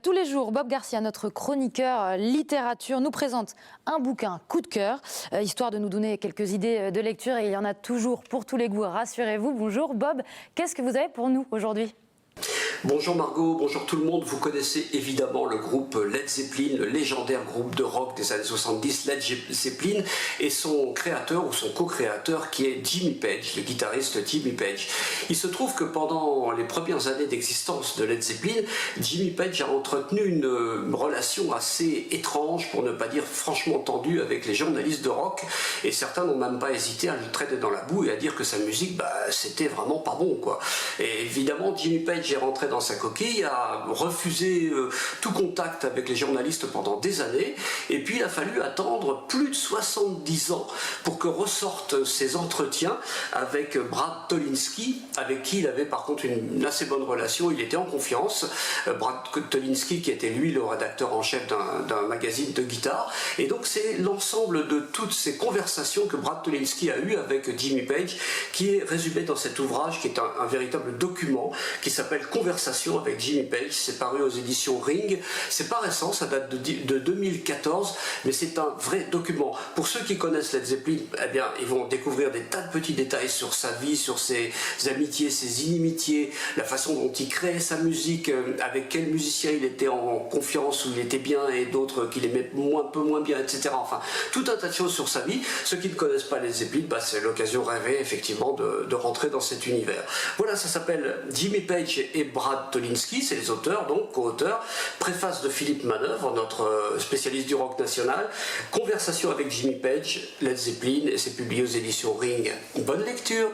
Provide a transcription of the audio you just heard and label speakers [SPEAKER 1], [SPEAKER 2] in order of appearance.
[SPEAKER 1] Tous les jours, Bob Garcia, notre chroniqueur littérature, nous présente un bouquin coup de cœur, histoire de nous donner quelques idées de lecture. Et il y en a toujours pour tous les goûts, rassurez-vous. Bonjour Bob, qu'est-ce que vous avez pour nous aujourd'hui ?
[SPEAKER 2] Bonjour Margot, bonjour tout le monde. Vous connaissez évidemment le groupe Led Zeppelin, le légendaire groupe de rock des années 70, Led Zeppelin, et son créateur ou son co-créateur qui est Jimmy Page, le guitariste Jimmy Page. Il se trouve que pendant les premières années d'existence de Led Zeppelin, Jimmy Page a entretenu une relation assez étrange, pour ne pas dire franchement tendue, avec les journalistes de rock, et certains n'ont même pas hésité à le traîner dans la boue et à dire que sa musique, c'était vraiment pas bon, quoi. Et évidemment, Jimmy Page est rentré dans sa coquille, a refusé tout contact avec les journalistes pendant des années, et puis il a fallu attendre plus de 70 ans pour que ressortent ses entretiens avec Brad Tolinski, avec qui il avait par contre une assez bonne relation, il était en confiance. Brad Tolinski qui était lui le rédacteur en chef d'un magazine de guitare, et donc c'est l'ensemble de toutes ces conversations que Brad Tolinski a eues avec Jimmy Page qui est résumé dans cet ouvrage qui est un véritable document qui s'appelle Conversation avec Jimmy Page. C'est paru aux éditions Ring. C'est pas récent, ça date de 2014, mais c'est un vrai document. Pour ceux qui connaissent Led Zeppelin, eh bien, ils vont découvrir des tas de petits détails sur sa vie, sur ses amitiés, ses inimitiés, la façon dont il créait sa musique, avec quel musicien il était en confiance, où il était bien, et d'autres qu'il aimait un peu moins bien, etc. Enfin, tout un tas de choses sur sa vie. Ceux qui ne connaissent pas Led Zeppelin, c'est l'occasion rêvée, effectivement, de rentrer dans cet univers. Voilà, ça s'appelle Jimmy Page et Brad Tolinski, c'est les auteurs, donc co-auteurs. Préface de Philippe Manœuvre, notre spécialiste du rock national. Conversation avec Jimmy Page, Led Zeppelin, et c'est publié aux éditions Ring. Bonne lecture!